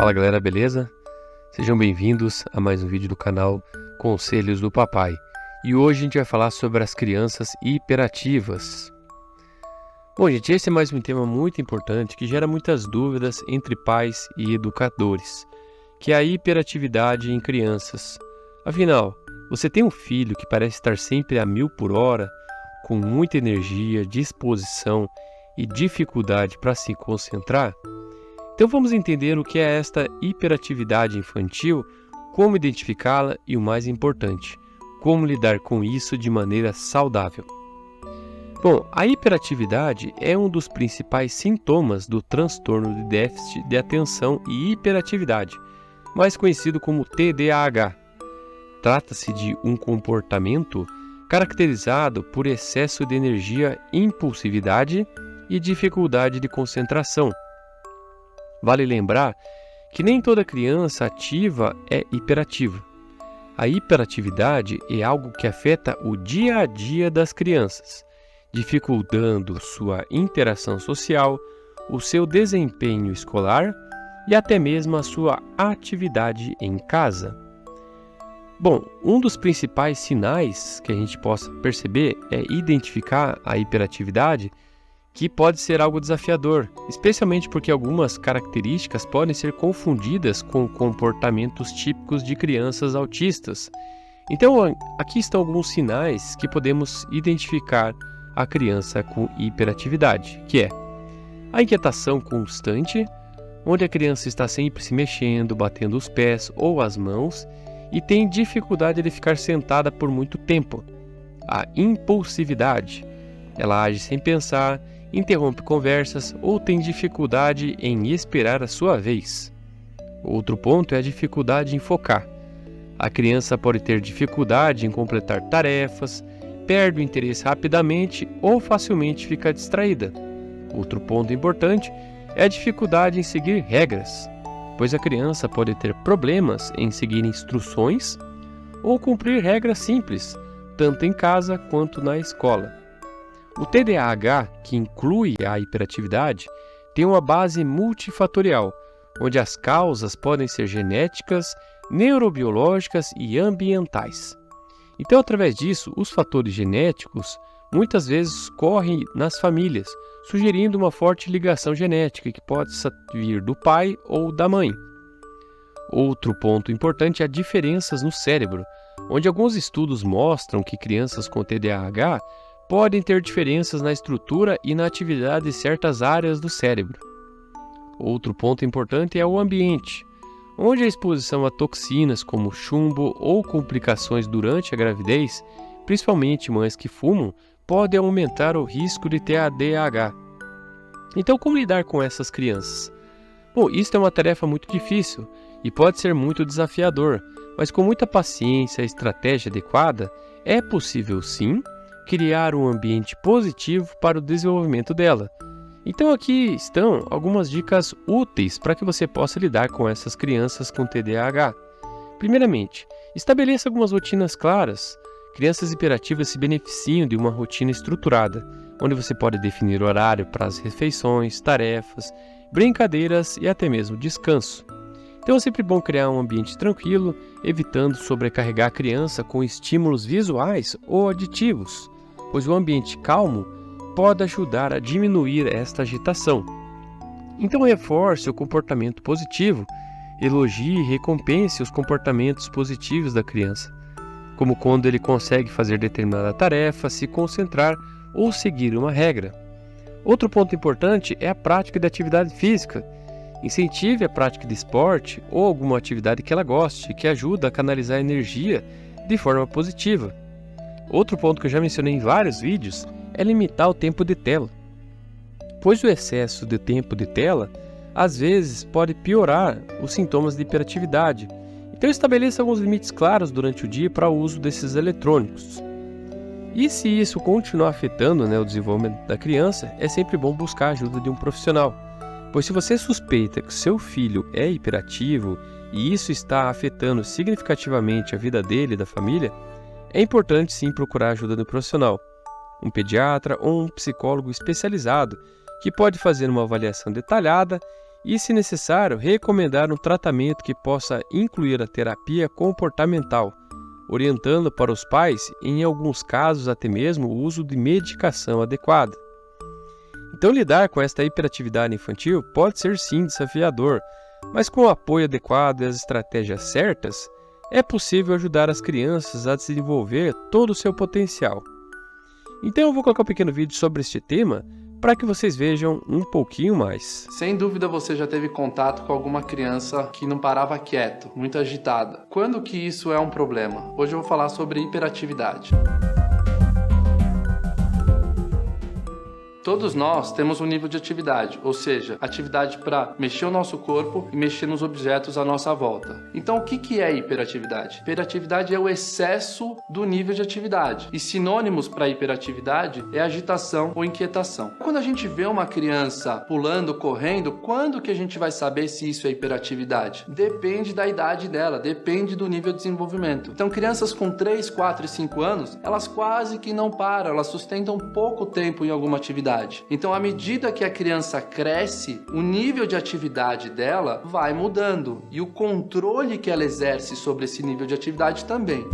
Fala galera, beleza? Sejam bem-vindos a mais um vídeo do canal Conselhos do Papai. E hoje a gente vai falar sobre as crianças hiperativas. Bom, gente, esse é mais um tema muito importante que gera muitas dúvidas entre pais e educadores, que é a hiperatividade em crianças. Afinal, você tem um filho que parece estar sempre a 1000 por hora, com muita energia, disposição e dificuldade para se concentrar? Então vamos entender o que é esta hiperatividade infantil, como identificá-la e, o mais importante, como lidar com isso de maneira saudável. Bom, a hiperatividade é um dos principais sintomas do transtorno de déficit de atenção e hiperatividade, mais conhecido como TDAH. Trata-se de um comportamento caracterizado por excesso de energia, impulsividade e dificuldade de concentração. Vale lembrar que nem toda criança ativa é hiperativa. A hiperatividade é algo que afeta o dia a dia das crianças, dificultando sua interação social, o seu desempenho escolar e até mesmo a sua atividade em casa. Bom, um dos principais sinais que a gente possa perceber é identificar a hiperatividade, que pode ser algo desafiador, especialmente porque algumas características podem ser confundidas com comportamentos típicos de crianças autistas. Então, aqui estão alguns sinais que podemos identificar a criança com hiperatividade, que é a inquietação constante, onde a criança está sempre se mexendo, batendo os pés ou as mãos e tem dificuldade de ficar sentada por muito tempo. A impulsividade, ela age sem pensar, interrompe conversas ou tem dificuldade em esperar a sua vez. Outro ponto é a dificuldade em focar. A criança pode ter dificuldade em completar tarefas, perde o interesse rapidamente ou facilmente fica distraída. Outro ponto importante é a dificuldade em seguir regras, pois a criança pode ter problemas em seguir instruções ou cumprir regras simples, tanto em casa quanto na escola. O TDAH, que inclui a hiperatividade, tem uma base multifatorial, onde as causas podem ser genéticas, neurobiológicas e ambientais. Então, através disso, os fatores genéticos muitas vezes correm nas famílias, sugerindo uma forte ligação genética que pode vir do pai ou da mãe. Outro ponto importante é as diferenças no cérebro, onde alguns estudos mostram que crianças com TDAH podem ter diferenças na estrutura e na atividade de certas áreas do cérebro. Outro ponto importante é o ambiente, onde a exposição a toxinas como chumbo ou complicações durante a gravidez, principalmente mães que fumam, pode aumentar o risco de TDAH. Então, como lidar com essas crianças? Bom, isso é uma tarefa muito difícil e pode ser muito desafiador, mas com muita paciência e estratégia adequada, é possível sim criar um ambiente positivo para o desenvolvimento dela. Então aqui estão algumas dicas úteis para que você possa lidar com essas crianças com TDAH. Primeiramente, estabeleça algumas rotinas claras. Crianças hiperativas se beneficiam de uma rotina estruturada, onde você pode definir horário para as refeições, tarefas, brincadeiras e até mesmo descanso. Então é sempre bom criar um ambiente tranquilo, evitando sobrecarregar a criança com estímulos visuais ou auditivos, pois o ambiente calmo pode ajudar a diminuir esta agitação. Então reforce o comportamento positivo, elogie e recompense os comportamentos positivos da criança, como quando ele consegue fazer determinada tarefa, se concentrar ou seguir uma regra. Outro ponto importante é a prática de atividade física. Incentive a prática de esporte ou alguma atividade que ela goste, que ajuda a canalizar a energia de forma positiva. Outro ponto que eu já mencionei em vários vídeos é limitar o tempo de tela, pois o excesso de tempo de tela às vezes pode piorar os sintomas de hiperatividade. Então estabeleça alguns limites claros durante o dia para o uso desses eletrônicos. E se isso continuar afetando, o desenvolvimento da criança, é sempre bom buscar a ajuda de um profissional, pois se você suspeita que seu filho é hiperativo e isso está afetando significativamente a vida dele e da família, é importante sim procurar a ajuda do profissional, um pediatra ou um psicólogo especializado, que pode fazer uma avaliação detalhada e, se necessário, recomendar um tratamento que possa incluir a terapia comportamental, orientando para os pais, em alguns casos até mesmo, o uso de medicação adequada. Então, lidar com esta hiperatividade infantil pode ser sim desafiador, mas com o apoio adequado e as estratégias certas, é possível ajudar as crianças a desenvolver todo o seu potencial. Então eu vou colocar um pequeno vídeo sobre este tema para que vocês vejam um pouquinho mais. Sem dúvida você já teve contato com alguma criança que não parava quieto, muito agitada. Quando que isso é um problema? Hoje eu vou falar sobre hiperatividade. Todos nós temos um nível de atividade, ou seja, atividade para mexer o nosso corpo e mexer nos objetos à nossa volta. Então, o que é hiperatividade? Hiperatividade é o excesso do nível de atividade. E sinônimos para hiperatividade é agitação ou inquietação. Quando a gente vê uma criança pulando, correndo, quando que a gente vai saber se isso é hiperatividade? Depende da idade dela, depende do nível de desenvolvimento. Então, crianças com 3, 4 e 5 anos, elas quase que não param, elas sustentam pouco tempo em alguma atividade. Então, à medida que a criança cresce, o nível de atividade dela vai mudando e o controle que ela exerce sobre esse nível de atividade também.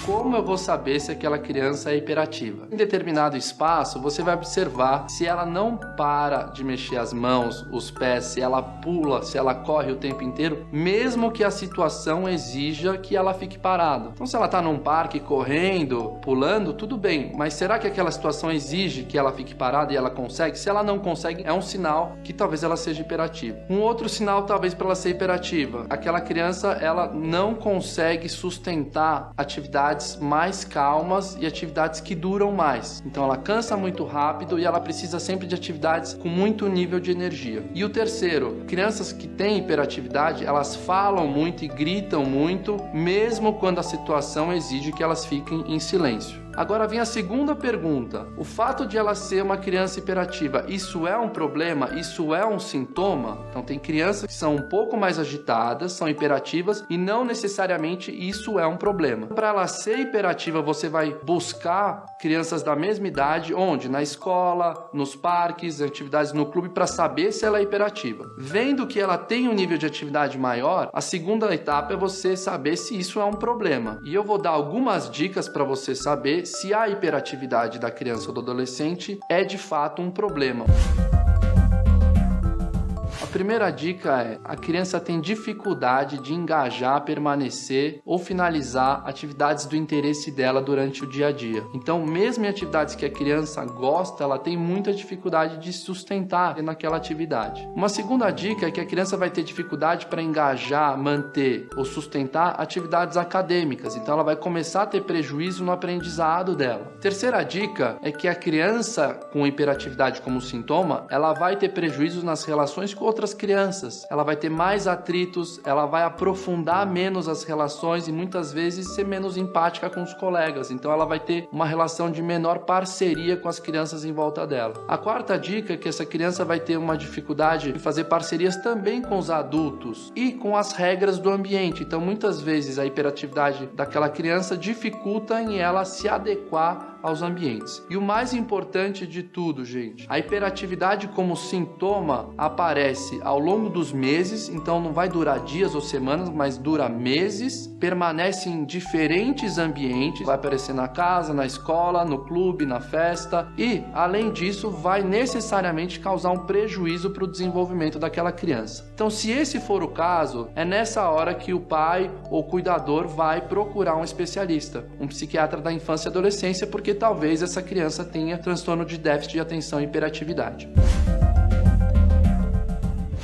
Como eu vou saber se aquela criança é hiperativa? Em determinado espaço, você vai observar se ela não para de mexer as mãos, os pés, se ela pula, se ela corre o tempo inteiro, mesmo que a situação exija que ela fique parada. Então, se ela está num parque correndo, pulando, tudo bem, mas será que aquela situação exige que ela fique parada e ela consegue? Se ela não consegue, é um sinal que talvez ela seja hiperativa. Um outro sinal, talvez, para ela ser hiperativa, aquela criança, ela não consegue sustentar atividades mais calmas e atividades que duram mais. Então ela cansa muito rápido e ela precisa sempre de atividades com muito nível de energia. E o terceiro, crianças que têm hiperatividade, elas falam muito e gritam muito, mesmo quando a situação exige que elas fiquem em silêncio. Agora vem a segunda pergunta. O fato de ela ser uma criança hiperativa, isso é um problema? Isso é um sintoma? Então tem crianças que são um pouco mais agitadas, são hiperativas e não necessariamente isso é um problema. Para ela ser hiperativa, você vai buscar crianças da mesma idade, onde? Na escola, nos parques, atividades no clube, para saber se ela é hiperativa. Vendo que ela tem um nível de atividade maior, a segunda etapa é você saber se isso é um problema. E eu vou dar algumas dicas para você saber se a hiperatividade da criança ou do adolescente é de fato um problema. A primeira dica é: a criança tem dificuldade de engajar, permanecer ou finalizar atividades do interesse dela durante o dia a dia. Então, mesmo em atividades que a criança gosta, ela tem muita dificuldade de sustentar naquela atividade. Uma segunda dica é que a criança vai ter dificuldade para engajar, manter ou sustentar atividades acadêmicas. Então, ela vai começar a ter prejuízo no aprendizado dela. Terceira dica é que a criança com hiperatividade como sintoma, ela vai ter prejuízo nas relações com outras crianças, ela vai ter mais atritos, ela vai aprofundar menos as relações e muitas vezes ser menos empática com os colegas, então ela vai ter uma relação de menor parceria com as crianças em volta dela. A quarta dica é que essa criança vai ter uma dificuldade em fazer parcerias também com os adultos e com as regras do ambiente, então muitas vezes a hiperatividade daquela criança dificulta em ela se adequar aos ambientes. E o mais importante de tudo, gente, a hiperatividade como sintoma aparece ao longo dos meses, então não vai durar dias ou semanas, mas dura meses, permanece em diferentes ambientes, vai aparecer na casa, na escola, no clube, na festa e, além disso, vai necessariamente causar um prejuízo para o desenvolvimento daquela criança. Então, se esse for o caso, é nessa hora que o pai ou cuidador vai procurar um especialista, um psiquiatra da infância e adolescência, porque talvez essa criança tenha transtorno de déficit de atenção e hiperatividade.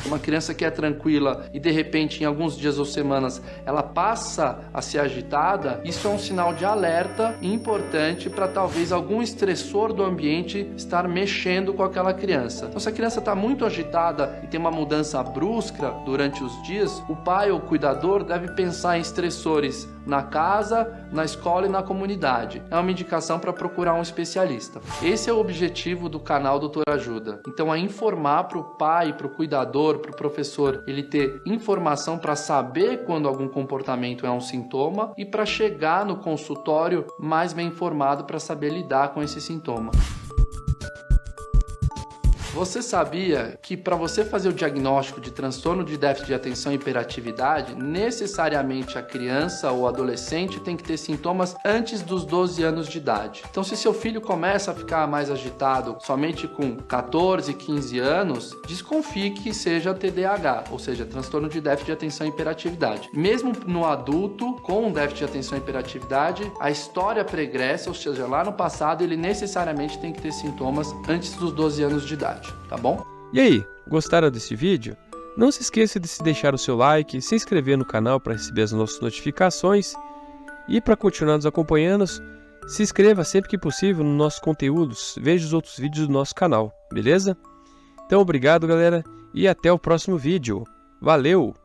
Uma criança que é tranquila e de repente em alguns dias ou semanas ela passa a ser agitada, isso é um sinal de alerta importante para talvez algum estressor do ambiente estar mexendo com aquela criança. Então, se a criança está muito agitada e tem uma mudança brusca durante os dias, o pai ou o cuidador deve pensar em estressores na casa, na escola e na comunidade. É uma indicação para procurar um especialista. Esse é o objetivo do canal Doutor Ajuda. Então, é informar para o pai, para o cuidador, para o professor, ele ter informação para saber quando algum comportamento é um sintoma e para chegar no consultório mais bem informado para saber lidar com esse sintoma. Você sabia que para você fazer o diagnóstico de transtorno de déficit de atenção e hiperatividade, necessariamente a criança ou adolescente tem que ter sintomas antes dos 12 anos de idade? Então, se seu filho começa a ficar mais agitado somente com 14, 15 anos, desconfie que seja TDAH, ou seja, transtorno de déficit de atenção e hiperatividade. Mesmo no adulto com déficit de atenção e hiperatividade, a história pregressa, ou seja, lá no passado, ele necessariamente tem que ter sintomas antes dos 12 anos de idade. Tá bom? E aí, gostaram desse vídeo? Não se esqueça de se deixar o seu like, se inscrever no canal para receber as nossas notificações e para continuar nos acompanhando, se inscreva sempre que possível nos nossos conteúdos, veja os outros vídeos do nosso canal, beleza? Então obrigado galera e até o próximo vídeo. Valeu!